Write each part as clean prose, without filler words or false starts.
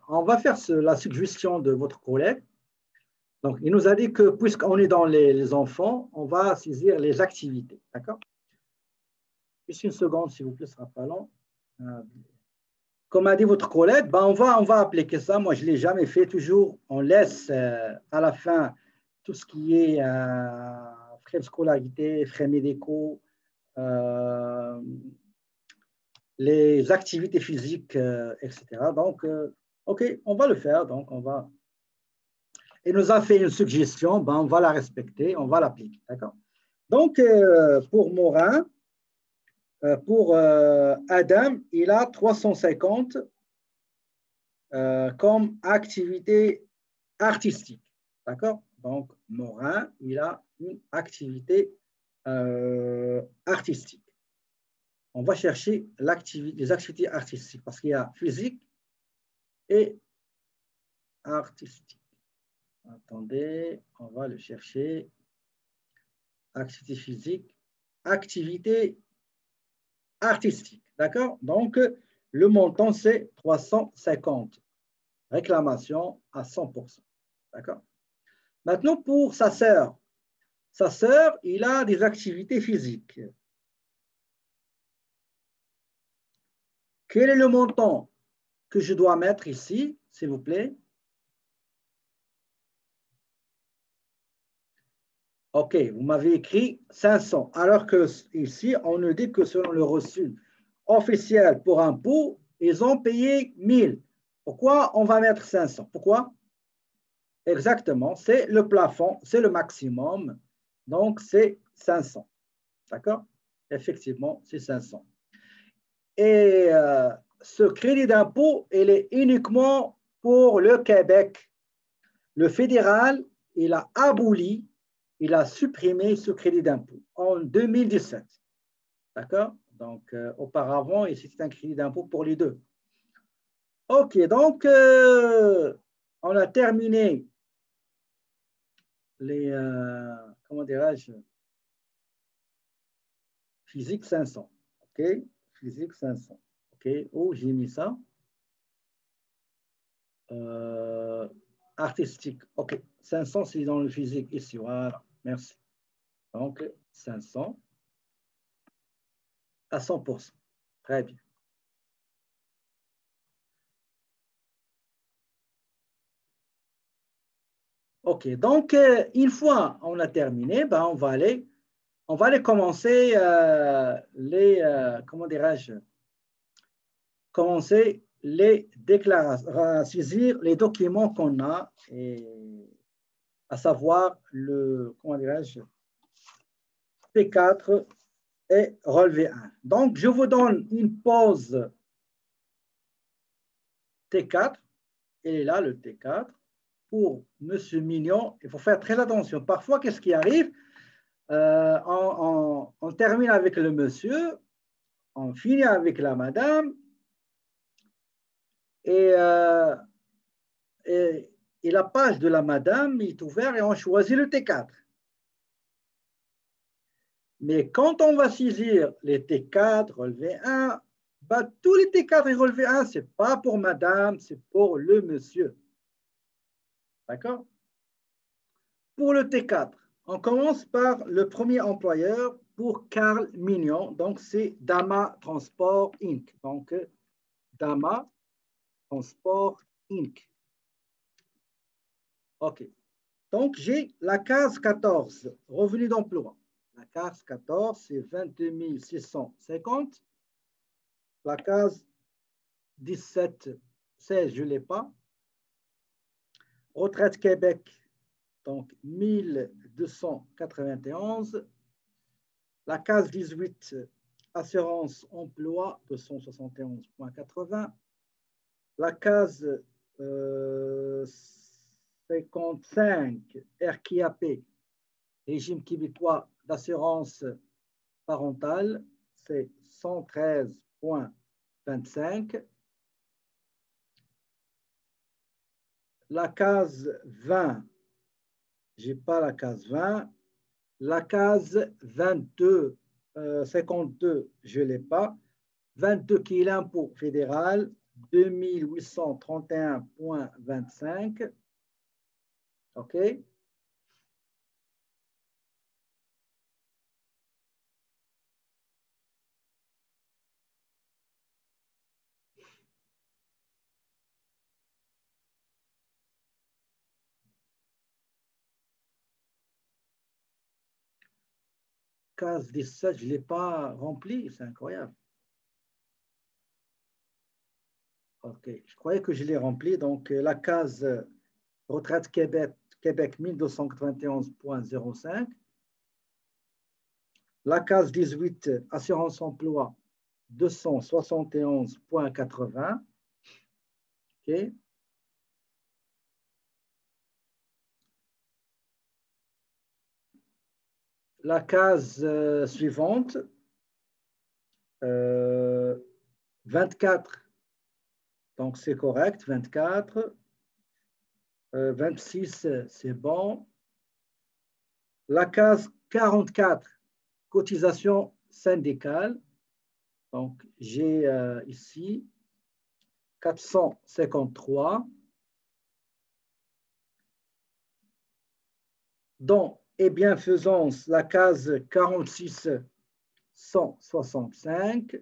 on va faire la suggestion de votre collègue. Donc, il nous a dit que puisqu'on est dans les enfants, on va saisir les activités. D'accord? Juste une seconde, s'il vous plaît, ce sera pas long. Comme a dit votre collègue, ben on va appliquer ça. Moi, je ne l'ai jamais fait. Toujours, on laisse à la fin tout ce qui est frais de scolarité, frais médicaux, les activités physiques, etc. Donc, OK, on va le faire. Donc, on va. Il nous a fait une suggestion, ben, on va la respecter, on va l'appliquer. D'accord? Donc, pour Morin, pour Adam, il a 350 comme activité artistique. D'accord? Donc, Morin, il a une activité artistique. On va chercher les activités artistiques parce qu'il y a physique et artistique. Attendez, on va le chercher. Activité physique, activité artistique. D'accord? Donc, le montant, c'est 350. Réclamation à 100%. D'accord? Maintenant, pour sa sœur. Sa sœur, il a des activités physiques. Quel est le montant que je dois mettre ici, s'il vous plaît? OK, vous m'avez écrit 500, alors que ici, on nous dit que selon le reçu officiel pour impôt, ils ont payé 1000. Pourquoi on va mettre 500? Pourquoi? Exactement, c'est le plafond, c'est le maximum, donc c'est 500. D'accord? Effectivement, c'est 500. Et ce crédit d'impôt, il est uniquement pour le Québec. Le fédéral, il a aboli, il a supprimé ce crédit d'impôt en 2017. D'accord? Donc, auparavant, c'était un crédit d'impôt pour les deux. OK, donc, on a terminé les, comment dirais-je, physique 500. OK? Physique 500. OK? Où j'ai mis ça? Artistique. OK. 500, c'est dans le physique ici. Voilà. Merci. Donc, 500 à 100%. Très bien. OK. Donc, une fois on a terminé, ben, on va aller commencer comment dirais-je, commencer les déclarations, saisir les documents qu'on a, à savoir le, comment dirais-je, T4 et relevé 1. Donc, je vous donne une pause T4. Il est là, le T4. Pour M. Mignon, il faut faire très attention. Parfois, qu'est-ce qui arrive? On termine avec le monsieur, on finit avec la madame, et la page de la madame est ouverte et on choisit le T4. Mais quand on va saisir les T4, relevé 1, bah, tous les T4 et relevé 1, ce n'est pas pour madame, c'est pour le monsieur. D'accord? Pour le T4, on commence par le premier employeur pour Carl Mignon. Donc, c'est Dama Transport Inc. Donc, Dama Transport Inc. OK. Donc, j'ai la case 14, revenu d'emploi. La case 14, c'est 22 650. La case 17, 16, je ne l'ai pas. Retraite Québec, donc 1291. La case 18, assurance emploi, 271,80. La case 55, RQAP, régime québécois d'assurance parentale, c'est 113,25. La case 20, je n'ai pas la case 20. La case 22, 52, je ne l'ai pas. 22 qui est l'impôt fédéral, 2831,25. OK. Case 17, je ne l'ai pas rempli, c'est incroyable. OK, je croyais que je l'ai rempli. Donc, la case retraite Québec, 1291,05. La case 18, assurance emploi, 271,80. OK. La case suivante, 24, donc c'est correct, 24. 26, c'est bon. La case 44, cotisation syndicale. Donc, j'ai ici 453. Dons et bienfaisance, la case 46, 165.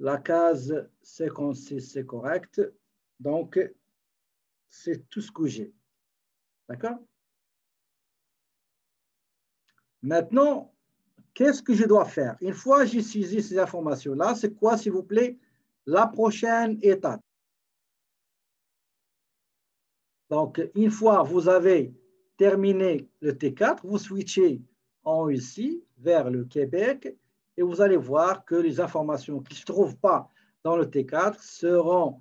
La case 56, c'est correct. Donc, c'est tout ce que j'ai. D'accord? Maintenant, qu'est-ce que je dois faire? Une fois que j'ai saisi ces informations-là, c'est quoi, s'il vous plaît, la prochaine étape? Donc, une fois que vous avez terminé le T4, vous switchez en haut ici vers le Québec et vous allez voir que les informations qui ne se trouvent pas dans le T4 seront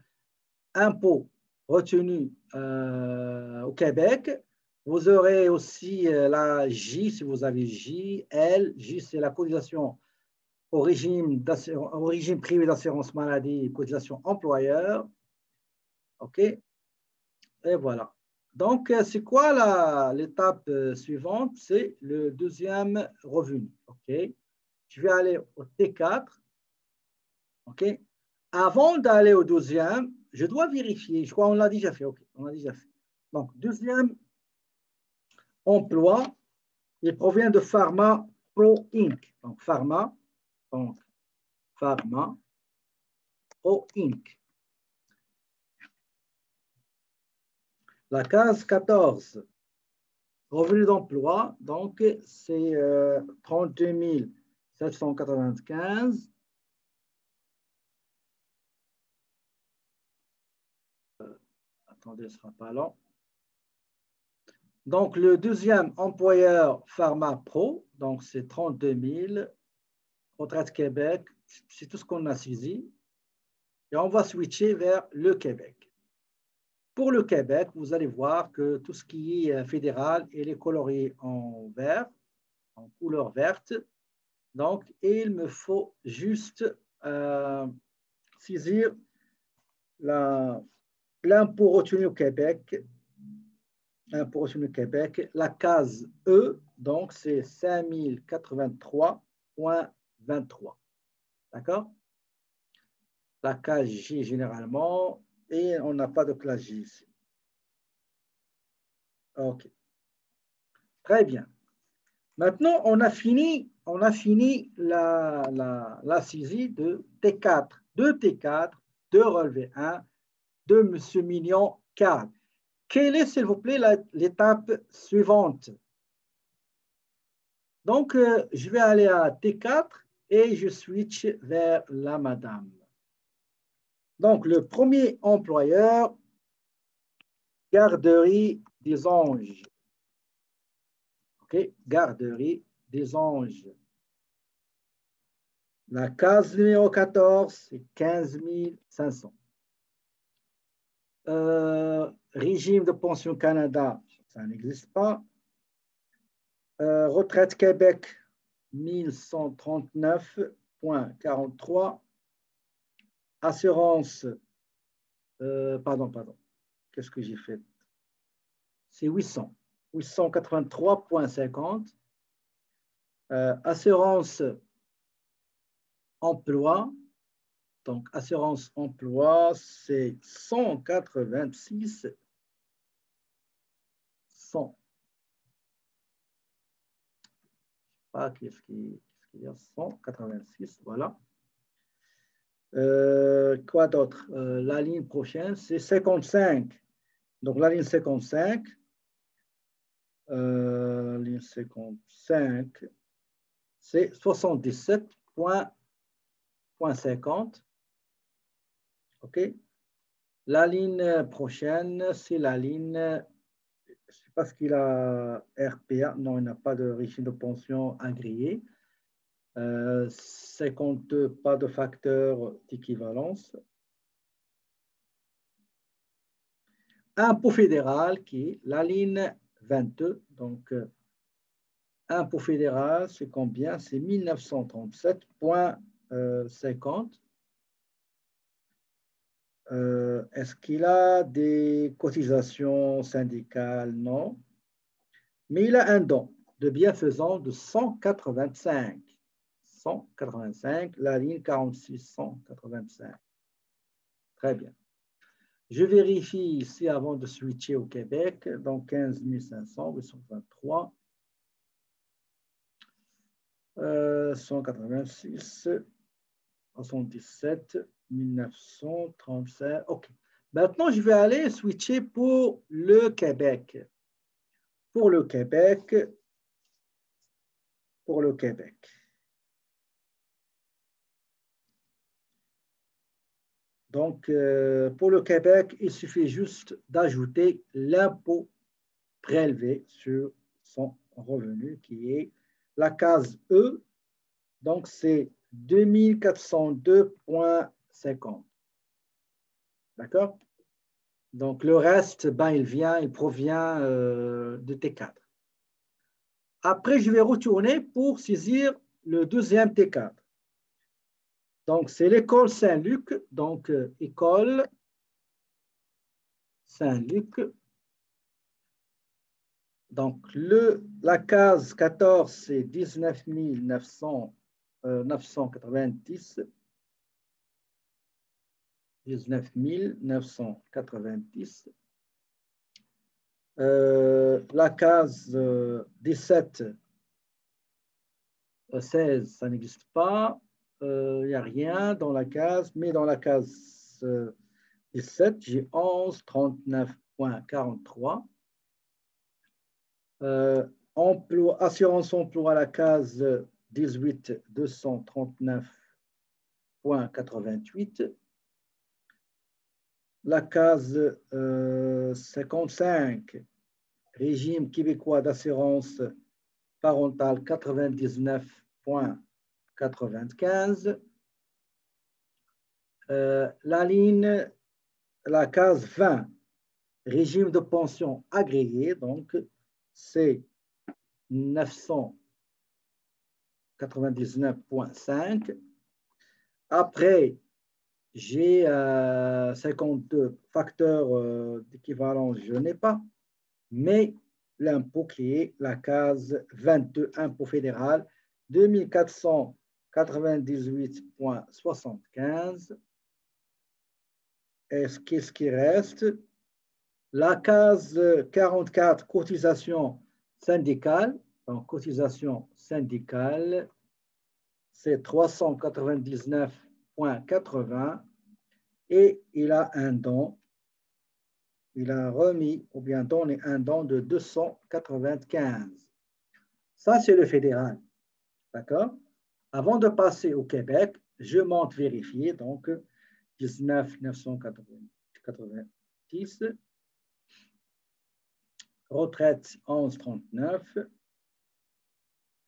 impôts retenus au Québec. Vous aurez aussi la J, si vous avez J, L. J, c'est la cotisation au régime privé d'assurance maladie et cotisation employeur. OK? Et voilà. Donc, c'est quoi l'étape suivante? C'est le deuxième revenu. OK? Je vais aller au T4. OK? Avant d'aller au deuxième, je dois vérifier. Je crois qu'on l'a déjà fait. OK, on l'a déjà fait. Donc, deuxième emploi, il provient de Pharma Pro Inc. Donc, Pharma Pro Inc. La case 14, revenu d'emploi, donc c'est 32 795. Attendez, ce ne sera pas long. Donc, le deuxième employeur Pharma Pro, donc c'est 32 000. Retraite Québec, c'est tout ce qu'on a saisi. Et on va switcher vers le Québec. Pour le Québec, vous allez voir que tout ce qui est fédéral, il est coloré en vert, en couleur verte. Donc, il me faut juste saisir l'impôt retenu au Québec. L'impôt retenu au Québec, la case E, donc c'est 5083,23. D'accord? La case J généralement, et on n'a pas de classe J ici. OK. Très bien. Maintenant, on a fini la saisie de T4, de T4, de relevé 1, de M. Mignon 4. Quelle est, s'il vous plaît, l'étape suivante? Donc, je vais aller à T4 et je switch vers la madame. Donc, le premier employeur, Garderie des Anges. OK, Garderie des Anges. La case numéro 14, c'est 15 500. Régime de pension Canada, ça n'existe pas. Retraite Québec, 1139,43. Assurance, pardon, qu'est-ce que j'ai fait? C'est 800, 883,50. Assurance emploi, Donc, assurance emploi, c'est 186, 100. Ah, qu'est-ce qu'il y a? 186, voilà. Quoi d'autre? La ligne prochaine, c'est 55. Donc, la ligne 55, ligne 55, c'est 77,50. OK? La ligne prochaine, c'est la ligne, je ne sais pas ce qu'il a, RPA. Non, il n'a pas de régime de pension agréé. 52, pas de facteur d'équivalence. Impôt fédéral qui est la ligne 22. Donc, impôt fédéral, c'est combien? C'est 1937,50. Est-ce qu'il a des cotisations syndicales? Non. Mais il a un don de bienfaisance de 185. 185, la ligne 46, 185. Très bien. Je vérifie ici avant de switcher au Québec. Donc, 15 500, 823, 186, 77, 1935. OK. Maintenant, je vais aller switcher pour le Québec. Pour le Québec. Donc, pour le Québec, il suffit juste d'ajouter l'impôt prélevé sur son revenu, qui est la case E. Donc, c'est 2402,50. D'accord? Donc, le reste, ben, il provient de T4. Après, je vais retourner pour saisir le deuxième T4. Donc, c'est l'école Saint-Luc. Donc, école Saint-Luc. Donc, la case 14, c'est 19 990. 19 990. La case 17, 16, ça n'existe pas. Il n'y a rien dans la case, mais dans la case 17, j'ai 1139,43. Assurance emploi à la case 18, 239,88. La case 55, régime québécois d'assurance parentale, 99,95. La case 20, régime de pension agréé, donc c'est 999,5. Après, j'ai 52 facteurs d'équivalence, je n'ai pas, mais l'impôt qui est la case 22, impôt fédéral, 2498,75. Qu'est-ce qui reste? La case 44, cotisation syndicale. Donc, cotisation syndicale, c'est 399,80. Et il a un don. Il a remis ou bien donné un don de 295. Ça, c'est le fédéral. D'accord? Avant de passer au Québec, je monte vérifier. Donc, 19 990. Retraite 1139,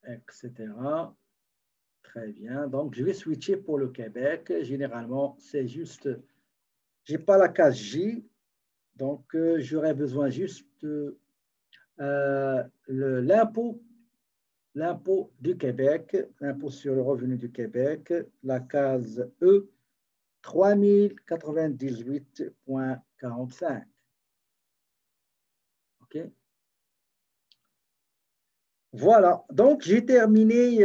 etc. Très bien. Donc, je vais switcher pour le Québec. Généralement, c'est juste, je n'ai pas la case J, donc j'aurais besoin juste l'impôt du Québec, l'impôt sur le revenu du Québec, la case E, 3098,45. OK? Voilà, donc j'ai terminé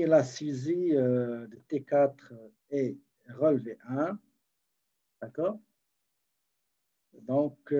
la saisie de T4 et relevé 1. D'accord? Donc,